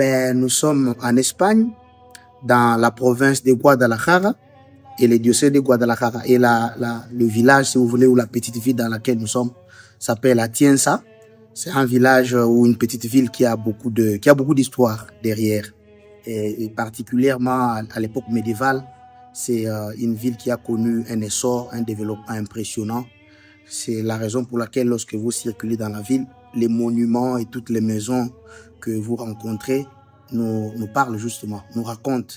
Ben, nous sommes en Espagne, dans la province de Guadalajara et le diocèse de Guadalajara. Et le village, si vous voulez, ou la petite ville dans laquelle nous sommes, s'appelle Atienza. C'est un village ou une petite ville qui a beaucoup d'histoire derrière. Et particulièrement à l'époque médiévale, c'est une ville qui a connu un essor, un développement impressionnant. C'est la raison pour laquelle lorsque vous circulez dans la ville, les monuments et toutes les maisons que vous rencontrez nous parlent justement, nous racontent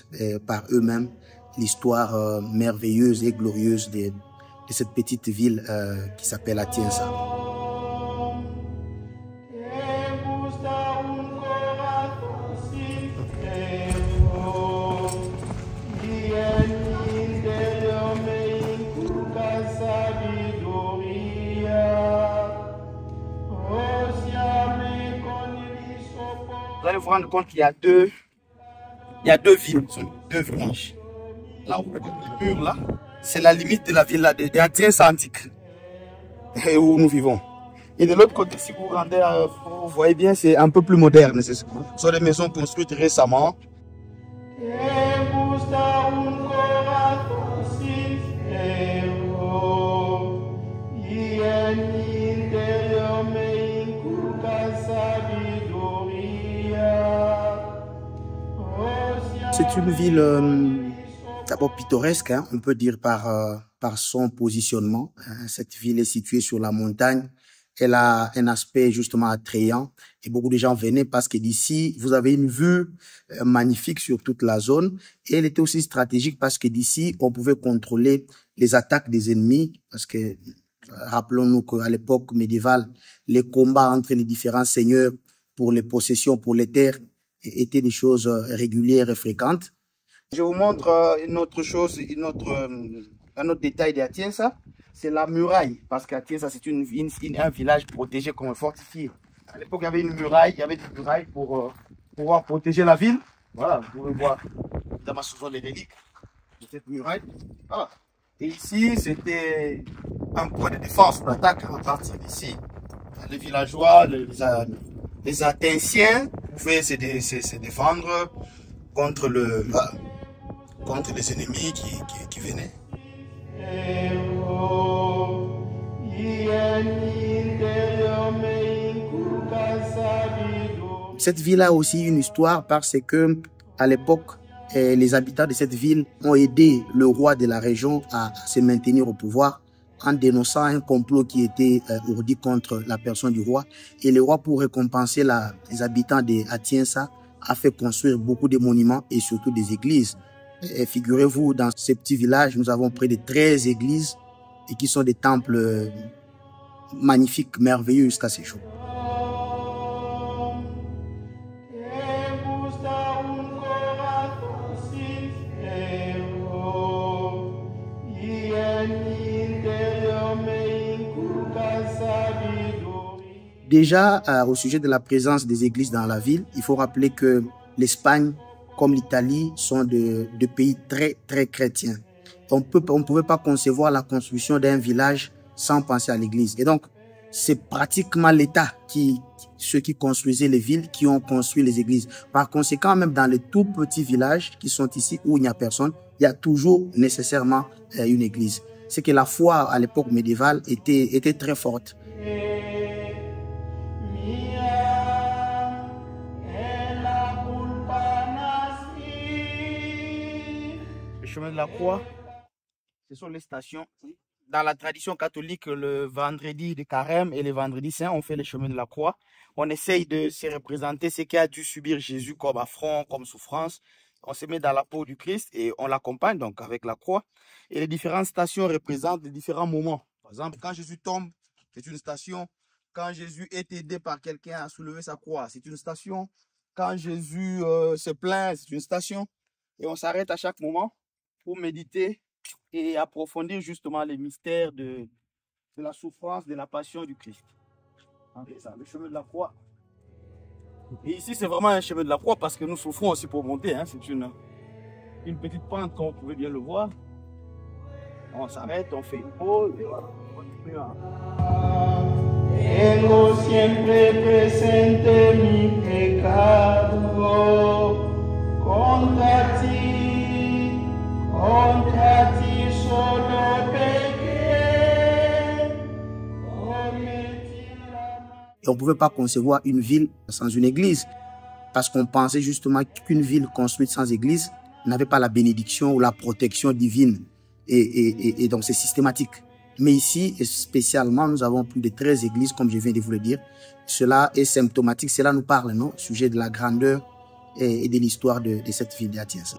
par eux-mêmes l'histoire merveilleuse et glorieuse de cette petite ville qui s'appelle Atienza. Vous allez vous rendre compte qu'il y a deux villes, deux villages. Là où le mur là, c'est la limite de la ville là, de Atienza antique, où nous vivons. Et de l'autre côté, si vous rendez, vous voyez bien, c'est un peu plus moderne. Ce sont des maisons construites récemment. C'est une ville d'abord pittoresque, hein, on peut dire par son positionnement. Cette ville est située sur la montagne. Elle a un aspect justement attrayant et beaucoup de gens venaient parce que d'ici, vous avez une vue magnifique sur toute la zone. Et elle était aussi stratégique parce que d'ici, on pouvait contrôler les attaques des ennemis parce que rappelons-nous qu'à l'époque médiévale, les combats entre les différents seigneurs pour les possessions, pour les terres, étaient des choses régulières et fréquentes. Je vous montre une autre chose, un autre détail d'Atienza, c'est la muraille, parce qu'Atienza c'est un village protégé comme fortifié. À l'époque, il y avait une muraille, il y avait des murailles pour pouvoir protéger la ville. Voilà, vous pouvez voir dans souvent les reliques de cette muraille. Voilà. Et ici, c'était un point de défense, d'attaque à partir d'ici. Les villageois, les Athénciens pouvaient se défendre contre les ennemis qui venaient. Cette ville a aussi une histoire parce que à l'époque, les habitants de cette ville ont aidé le roi de la région à se maintenir au pouvoir en dénonçant un complot qui était ourdi contre la personne du roi. Et le roi, pour récompenser les habitants d'Atienza, a fait construire beaucoup de monuments et surtout des églises. Figurez-vous, dans ce petit village, nous avons près de 13 églises et qui sont des temples magnifiques, merveilleux jusqu'à ces jours. Déjà, au sujet de la présence des églises dans la ville, il faut rappeler que l'Espagne, comme l'Italie, sont deux pays très, très chrétiens. On ne pouvait pas concevoir la construction d'un village sans penser à l'église. Et donc, c'est pratiquement l'État ceux qui construisaient les villes, qui ont construit les églises. Par conséquent, même dans les tout petits villages qui sont ici où il n'y a personne, il y a toujours nécessairement une église. C'est que la foi à l'époque médiévale était très forte. Le chemin de la croix, ce sont les stations. Dans la tradition catholique, le vendredi de carême et le vendredi saint, on fait le chemin de la croix. On essaye de se représenter ce qu'a dû subir Jésus comme affront, comme souffrance. On se met dans la peau du Christ et on l'accompagne donc avec la croix. Et les différentes stations représentent les différents moments. Par exemple, quand Jésus tombe, c'est une station. Quand Jésus est aidé par quelqu'un à soulever sa croix, c'est une station. Quand Jésus se plaint, c'est une station. Et on s'arrête à chaque moment pour méditer et approfondir justement les mystères de la souffrance, de la passion du Christ. C'est ça, le chemin de la croix. Et ici, c'est vraiment un chemin de la croix parce que nous souffrons aussi pour monter. Hein. C'est une petite pente, comme vous pouvez bien le voir. On s'arrête, on fait une pause et voilà, on continue à... Tengo siempre presente mi pecado. Et on ne pouvait pas concevoir une ville sans une église. Parce qu'on pensait justement qu'une ville construite sans église n'avait pas la bénédiction ou la protection divine. Et donc, c'est systématique. Mais ici, et spécialement, nous avons plus de 13 églises, comme je viens de vous le dire. Cela est symptomatique. Cela nous parle, non, au sujet de la grandeur et de l'histoire de cette ville d'Atiès.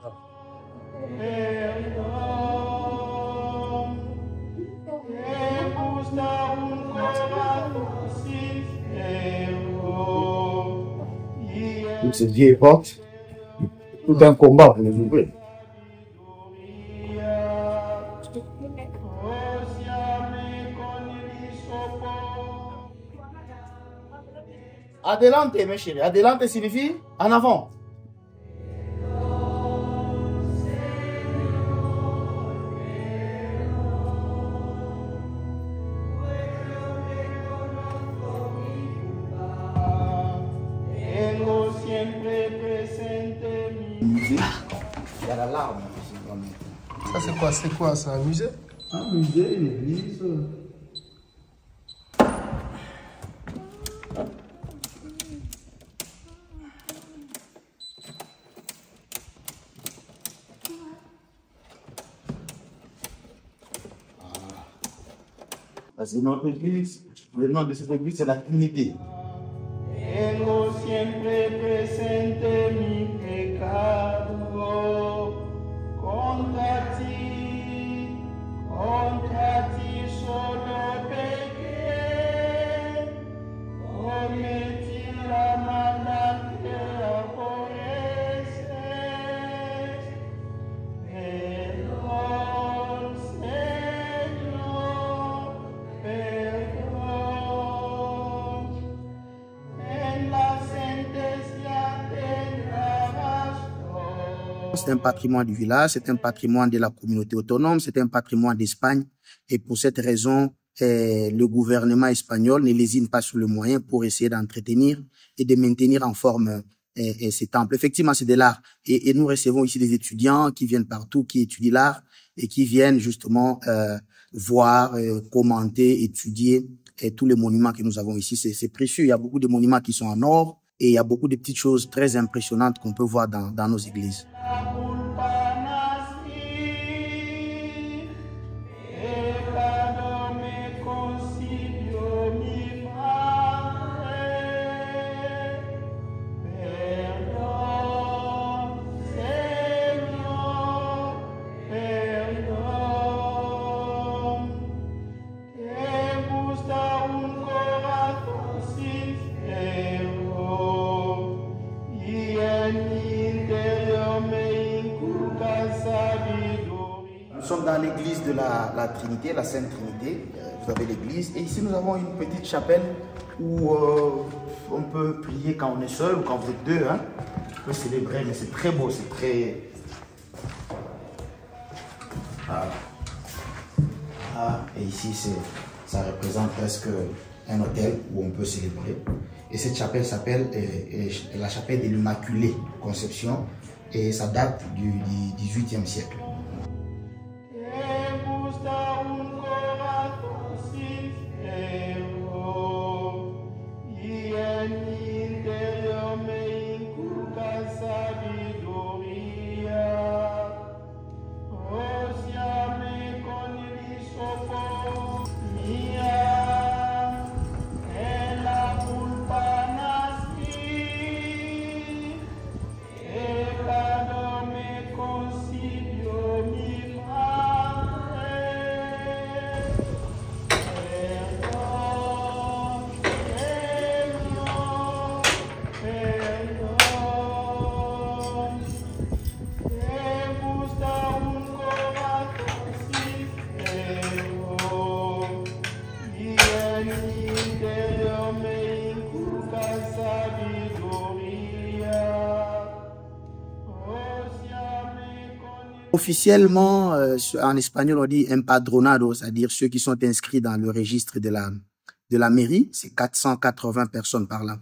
Cette vieille porte, tout un combat pour les ouvrir. Adelante, mes chéris. Adelante signifie en avant. Il y a la larme. Ça c'est quoi? C'est quoi? C'est un musée? Un musée, une église. C'est notre église. Le nom de cette église, c'est la Trinité. Tengo siempre presente mi pecado contra ti solo pequé, cometí la maldad que aborreces. Perdón, Señor, perdón. C'est un patrimoine du village, c'est un patrimoine de la communauté autonome, c'est un patrimoine d'Espagne. Et pour cette raison, le gouvernement espagnol ne lésine pas sur le moyen pour essayer d'entretenir et de maintenir en forme ces temples. Effectivement, c'est de l'art. Et nous recevons ici des étudiants qui viennent partout, qui étudient l'art et qui viennent justement voir, commenter, étudier tous les monuments que nous avons ici. C'est précieux. Il y a beaucoup de monuments qui sont en or et il y a beaucoup de petites choses très impressionnantes qu'on peut voir dans nos églises. Nous sommes dans l'église de la Trinité, la Sainte Trinité. Vous avez l'église. Et ici, nous avons une petite chapelle où on peut prier quand on est seul ou quand vous êtes deux. Hein. On peut célébrer, mais c'est très beau, c'est très... Voilà. Et ici, ça représente presque un hôtel où on peut célébrer. Et cette chapelle s'appelle la chapelle de l'Immaculée Conception. Et ça date du XVIIIe siècle. Officiellement, en espagnol, on dit empadronado, c'est-à-dire ceux qui sont inscrits dans le registre de la mairie. C'est 480 personnes par là.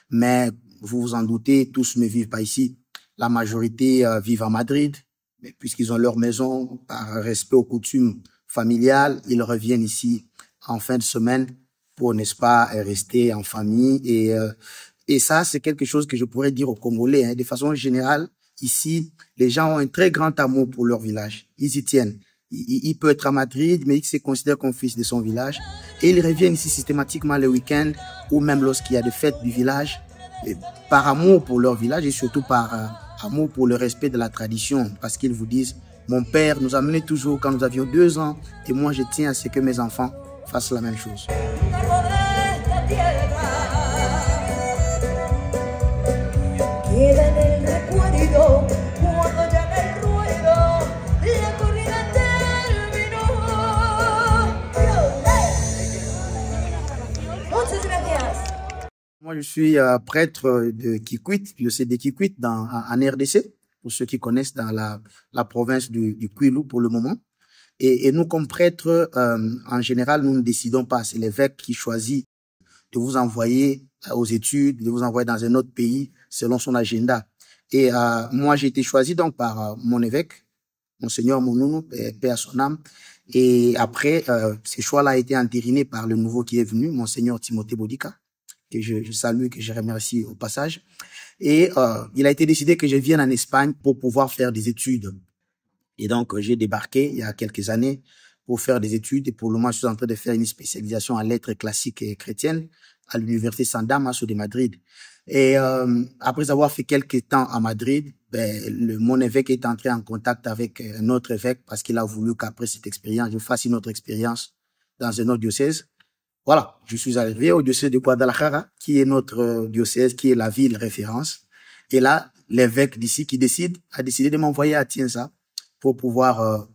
Mais vous vous en doutez, tous ne vivent pas ici. La majorité vivent à Madrid. Mais puisqu'ils ont leur maison, par respect aux coutumes familiales, ils reviennent ici en fin de semaine pour, n'est-ce pas, rester en famille. Et ça, c'est quelque chose que je pourrais dire aux Congolais, hein. De façon générale, ici, les gens ont un très grand amour pour leur village. Ils y tiennent. Il peut être à Madrid, mais il se considère comme fils de son village. Et ils reviennent ici systématiquement le week-end ou même lorsqu'il y a des fêtes du village, par amour pour leur village et surtout par amour pour le respect de la tradition. Parce qu'ils vous disent, mon père nous amenait toujours quand nous avions 2 ans et moi je tiens à ce que mes enfants fassent la même chose. Moi, je suis prêtre de Kikwit, diocèse de Kikwit en RDC, pour ceux qui connaissent dans la province du Kwilu pour le moment. Et nous, comme prêtres, en général, nous ne décidons pas. C'est l'évêque qui choisit de vous envoyer aux études, de vous envoyer dans un autre pays selon son agenda. Et moi, j'ai été choisi donc par mon évêque, Monseigneur Mounounou, paix à son âme. Et après, ce choix-là a été entériné par le nouveau qui est venu, Monseigneur Timothée Bodica, que je salue, que je remercie au passage. Et il a été décidé que je vienne en Espagne pour pouvoir faire des études. Et donc, j'ai débarqué il y a quelques années pour faire des études. Et pour le moment, je suis en train de faire une spécialisation en lettres classiques et chrétiennes à l'université San Damaso de Madrid. Et après avoir fait quelques temps à Madrid, mon évêque est entré en contact avec un autre évêque parce qu'il a voulu qu'après cette expérience, je fasse une autre expérience dans un autre diocèse. Voilà, je suis arrivé au diocèse de Guadalajara, qui est notre diocèse, qui est la ville référence. Et là, l'évêque d'ici a décidé de m'envoyer à Tienza pour pouvoir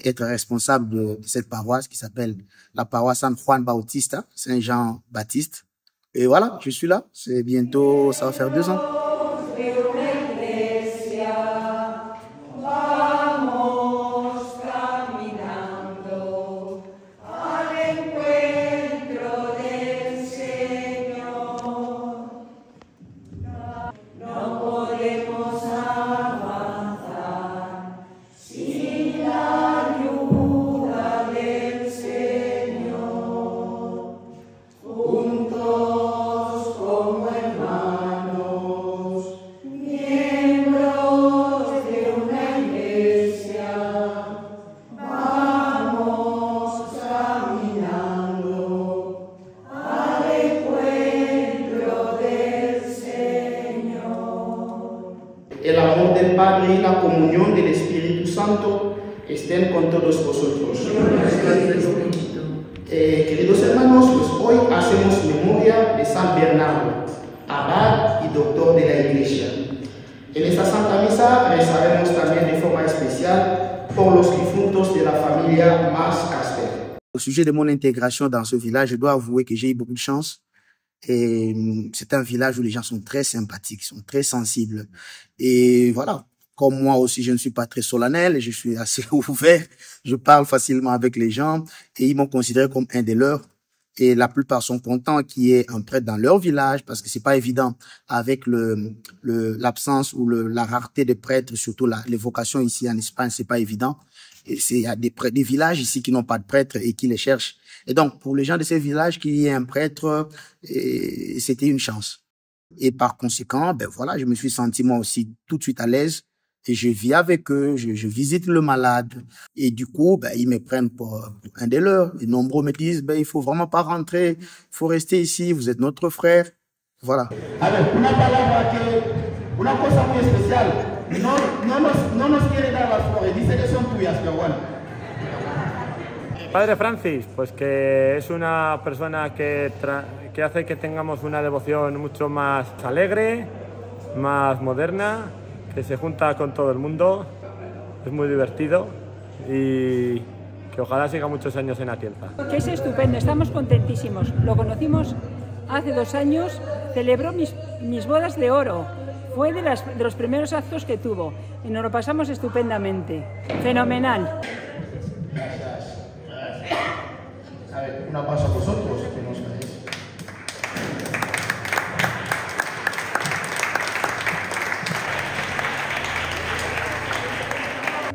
être responsable de cette paroisse qui s'appelle la paroisse San Juan Bautista, Saint-Jean-Baptiste. Et voilà, je suis là. C'est bientôt, ça va faire 2 ans. El amor del Padre y la comunión del Espíritu Santo estén con todos vosotros. Queridos hermanos, pues hoy hacemos memoria de San Bernardo, abad y doctor de la Iglesia. En esta Santa Misa rezaremos también de forma especial por los difuntos de la familia Mas Casper. Au sujet de mon intégration dans ce village, je dois avouer que j'ai eu beaucoup de chance. Et c'est un village où les gens sont très sympathiques, sont très sensibles. Et voilà, comme moi aussi, je ne suis pas très solennel, je suis assez ouvert, je parle facilement avec les gens et ils m'ont considéré comme un des leurs. Et la plupart sont contents qu'il y ait un prêtre dans leur village parce que c'est pas évident avec l'absence ou la rareté des prêtres, surtout les vocations ici en Espagne, c'est pas évident. Et il y a des villages ici qui n'ont pas de prêtre et qui les cherchent. Et donc, pour les gens de ces villages, qu'il y ait un prêtre, c'était une chance. Et par conséquent, voilà, je me suis senti moi aussi tout de suite à l'aise. Et je vis avec eux, je visite le malade. Et du coup, ils me prennent pour un des leurs. Et nombreux me disent, il faut vraiment pas rentrer, il faut rester ici, vous êtes notre frère. Voilà. Alors, una cosa muy especial, no nos quiere dar las flores, dice que son tuyas, pero bueno. Padre Francis, pues que es una persona que hace que tengamos una devoción mucho más alegre, más moderna, que se junta con todo el mundo, es muy divertido y que ojalá siga muchos años en Atienza. Que es estupendo, estamos contentísimos. Lo conocimos hace 2 años, celebró mis bodas de oro. Fue de los primeros actos que tuvo y nos lo pasamos estupendamente. Fenomenal. A ver, un aplauso a vosotros que nos veis.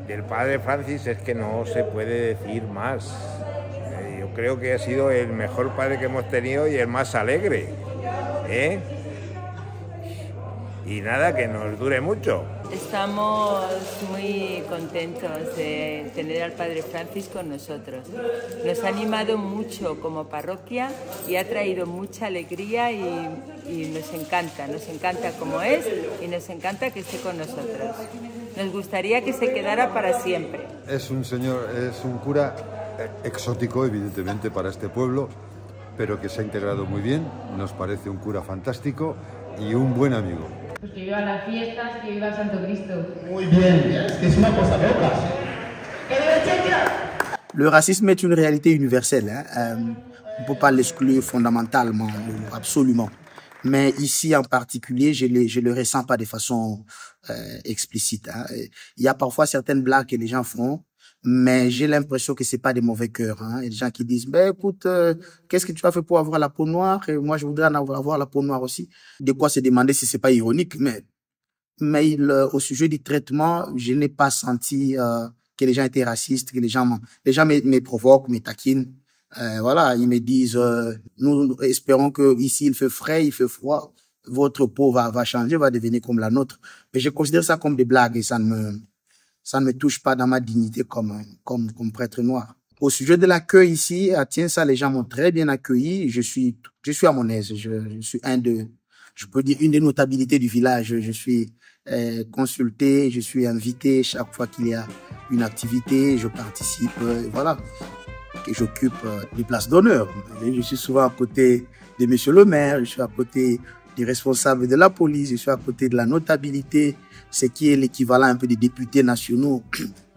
Del Padre Francis es que no se puede decir más. Yo creo que ha sido el mejor padre que hemos tenido y el más alegre, ¿eh? Y nada, que nos dure mucho. Estamos muy contentos de tener al Padre Francis con nosotros. Nos ha animado mucho como parroquia y ha traído mucha alegría y nos encanta como es y nos encanta que esté con nosotros. Nos gustaría que se quedara para siempre. Es un cura exótico, evidentemente, para este pueblo, pero que se ha integrado muy bien. Nos parece un cura fantástico y un buen amigo. Pues que viva las fiestas, que viva Santo Cristo. Muy bien, es que es una cosa loca. Le racisme est une réalité universelle. On ne peut pas l'exclure fondamentalement, absolument. Mais ici en particulier, je le ressens pas de façon explicite. Hein. Il y a parfois certaines blagues que les gens font, mais j'ai l'impression que c'est pas des mauvais cœurs. Hein. Il y a des gens qui disent, ben écoute, qu'est-ce que tu as fait pour avoir la peau noire? Et moi, je voudrais avoir la peau noire aussi. De quoi se demander si c'est pas ironique, mais au sujet du traitement, je n'ai pas senti que les gens étaient racistes, que les gens me provoquent, me taquinent. Voilà, ils me disent, nous espérons que ici il fait frais, il fait froid, votre peau va changer, va devenir comme la nôtre. Mais je considère ça comme des blagues et ça ne me touche pas dans ma dignité comme prêtre noir. Au sujet de l'accueil ici, à Tiensa, les gens m'ont très bien accueilli. Je suis à mon aise. Je suis je peux dire une des notabilités du village. Je suis consulté, je suis invité chaque fois qu'il y a une activité, je participe, voilà. Et j'occupe des places d'honneur. Je suis souvent à côté de monsieur le maire, je suis à côté des responsables de la police, je suis à côté de la notabilité, ce qui est l'équivalent un peu des députés nationaux.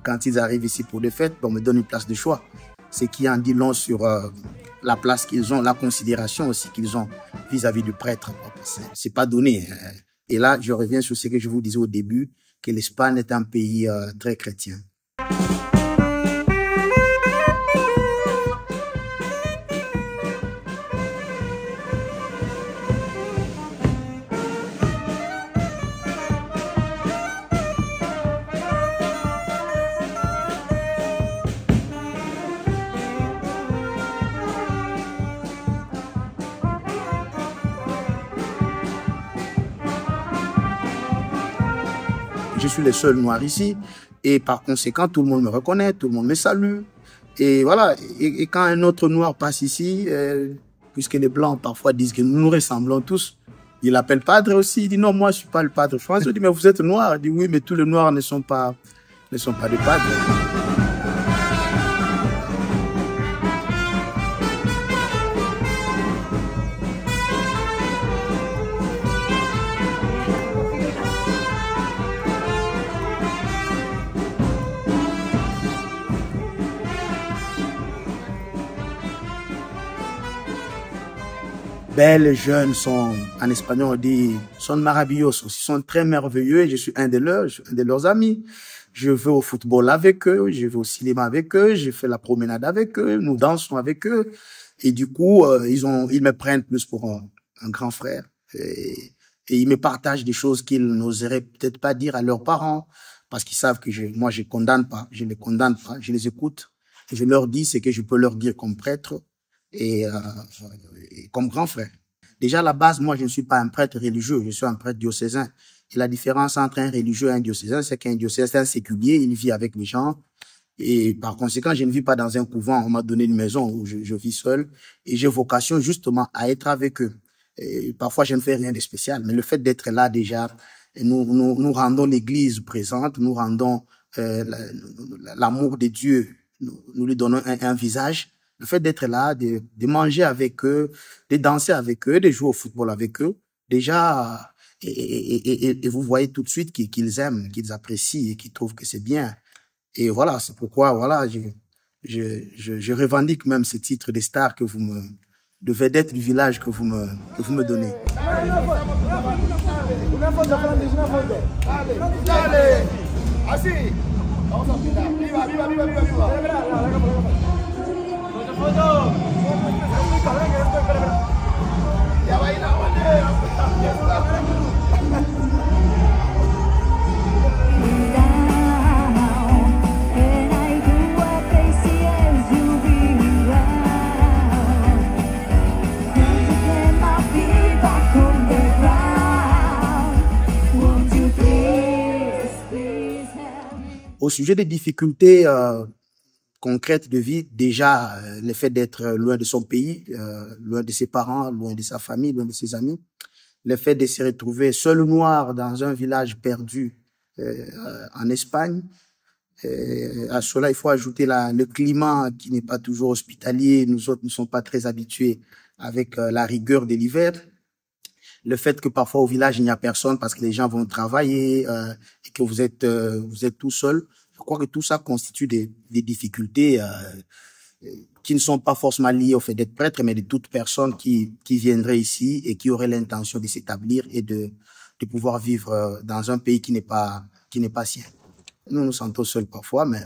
Quand ils arrivent ici pour des fêtes, on me donne une place de choix. Ce qui en dit long sur la place qu'ils ont, la considération aussi qu'ils ont vis-à-vis du prêtre. C'est pas donné. Et là, je reviens sur ce que je vous disais au début, que l'Espagne est un pays très chrétien. Je suis le seul noir ici et par conséquent, tout le monde me reconnaît, tout le monde me salue. Et voilà, et quand un autre noir passe ici, puisque les blancs parfois disent que nous nous ressemblons tous, il appelle padre aussi, il dit non, moi je suis pas le padre François. Je dis mais vous êtes noir. Il dit oui, mais tous les noirs ne sont pas des padres. Ben, les jeunes sont, en espagnol on dit, son maravillosos, ils sont très merveilleux et je suis un de leurs amis. Je vais au football avec eux, je vais au cinéma avec eux, je fais la promenade avec eux, nous dansons avec eux. Et du coup, ils me prennent plus pour un grand frère. Et ils me partagent des choses qu'ils n'oseraient peut-être pas dire à leurs parents parce qu'ils savent que moi je les condamne pas, je les écoute et je leur dis ce que je peux leur dire comme prêtre. Et comme grand frère. Déjà, à la base, moi, je ne suis pas un prêtre religieux, je suis un prêtre diocésain. Et la différence entre un religieux et un diocésain, c'est qu'un diocésain séculier, il vit avec les gens. Et par conséquent, je ne vis pas dans un couvent. On m'a donné une maison où je vis seul. Et j'ai vocation justement à être avec eux. Et parfois, je ne fais rien de spécial. Mais le fait d'être là, déjà, nous rendons l'Église présente, nous rendons l'amour de Dieu, nous lui donnons un visage. Le fait d'être là, de manger avec eux, de danser avec eux, de jouer au football avec eux, déjà, et vous voyez tout de suite qu'ils aiment, qu'ils apprécient et qu'ils trouvent que c'est bien. Et voilà, c'est pourquoi, voilà, je revendique même ce titre de star que de vedette du village que vous me donnez. sujet des difficultés concrètes de vie, déjà, le fait d'être loin de son pays, loin de ses parents, loin de sa famille, loin de ses amis, le fait de se retrouver seul ou noir dans un village perdu en Espagne. À cela, il faut ajouter le climat qui n'est pas toujours hospitalier. Nous autres ne sommes pas très habitués avec la rigueur de l'hiver. Le fait que parfois au village, il n'y a personne parce que les gens vont travailler et que vous êtes tout seul. Je crois que tout ça constitue des difficultés qui ne sont pas forcément liées au fait d'être prêtre, mais de toute personne qui viendrait ici et qui aurait l'intention de s'établir et de pouvoir vivre dans un pays qui n'est pas sien. Nous nous sentons seuls parfois, mais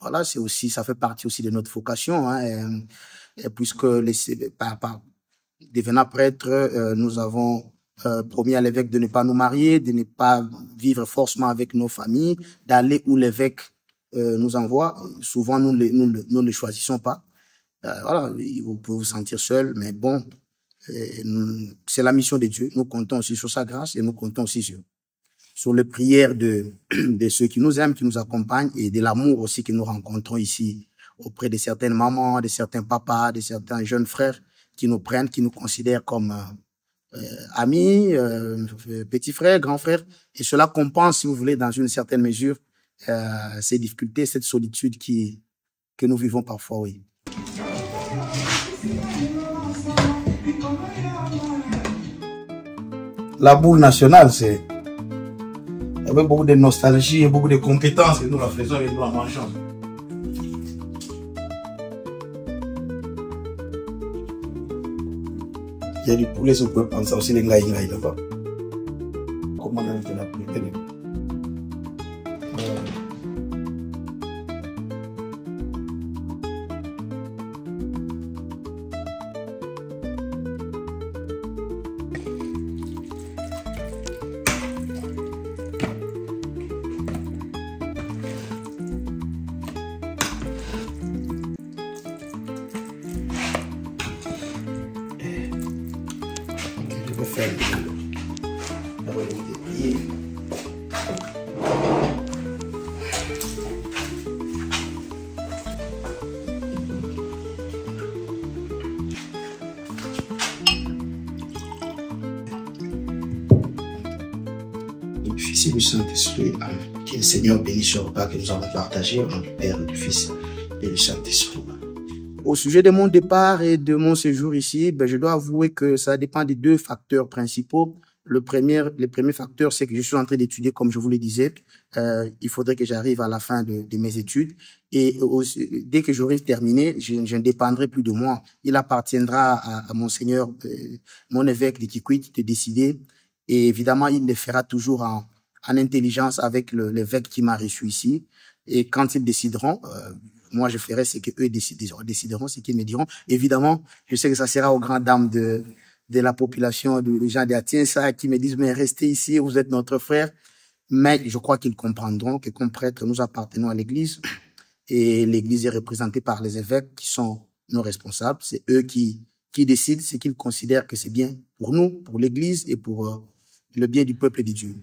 voilà, ça fait partie aussi de notre vocation, hein, et puisque devenant prêtre, nous avons promis à l'évêque de ne pas nous marier, de ne pas vivre forcément avec nos familles, d'aller où l'évêque nous envoie. Souvent, nous ne le choisissons pas. Voilà, vous pouvez vous sentir seul, mais bon, c'est la mission de Dieu. Nous comptons aussi sur sa grâce et nous comptons aussi sur les prières de ceux qui nous aiment, qui nous accompagnent, et de l'amour aussi que nous rencontrons ici auprès de certaines mamans, de certains papas, de certains jeunes frères qui nous prennent, qui nous considèrent comme amis, petits frères, grands frères. Et cela compense, si vous voulez, dans une certaine mesure, ces difficultés, cette solitude que nous vivons parfois, oui. La boule nationale, c'est avec beaucoup de nostalgie et beaucoup de compétences que nous la faisons et nous la mangeons. Il y a du poulet, si vous pouvez penser aussi les ngaï là-bas. Comment on a fait la poulet? Fils et du Saint-Esprit. Que le Seigneur bénisse le repas que nous avons partagé au nom du Père, du Fils et du Saint-Esprit. Au sujet de mon départ et de mon séjour ici, je dois avouer que ça dépend des deux facteurs principaux. Le premier facteur, c'est que je suis en train d'étudier, comme je vous le disais. Il faudrait que j'arrive à la fin de mes études. Et dès que j'aurai terminé, je ne dépendrai plus de moi. Il appartiendra à Monseigneur, mon évêque de Kikwit, de décider. Et évidemment, il le fera toujours en intelligence avec l'évêque qui m'a reçu ici. Et quand ils décideront, moi je ferai ce qu'eux décideront, ce qu'ils me diront. Évidemment, je sais que ça sera aux grandes dames de la population, des gens d'Atienza qui me disent, mais restez ici, vous êtes notre frère. Mais je crois qu'ils comprendront que comme prêtres, nous appartenons à l'Église. Et l'Église est représentée par les évêques qui sont nos responsables. C'est eux qui décident ce qu'ils considèrent que c'est bien pour nous, pour l'Église et pour le bien du peuple de Dieu.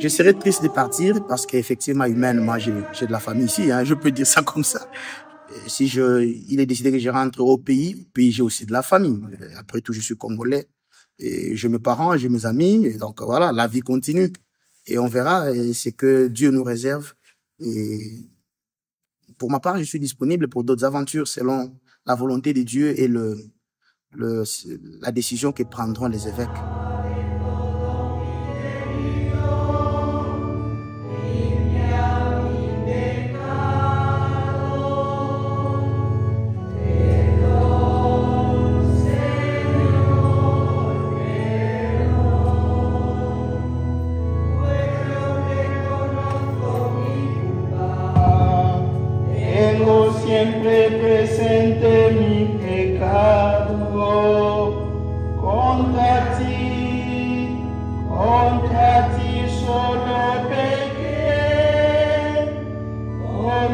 Je serais triste de partir parce qu'effectivement, humainement, j'ai de la famille ici, hein, je peux dire ça comme ça. Si il est décidé que je rentre au pays, j'ai aussi de la famille. Après tout, je suis congolais. Et j'ai mes parents, j'ai mes amis. Et donc voilà, la vie continue. Et on verra ce que Dieu nous réserve. Et pour ma part, je suis disponible pour d'autres aventures selon la volonté de Dieu et la décision que prendront les évêques. Siempre presente mi pecado contra ti solo pequé, oh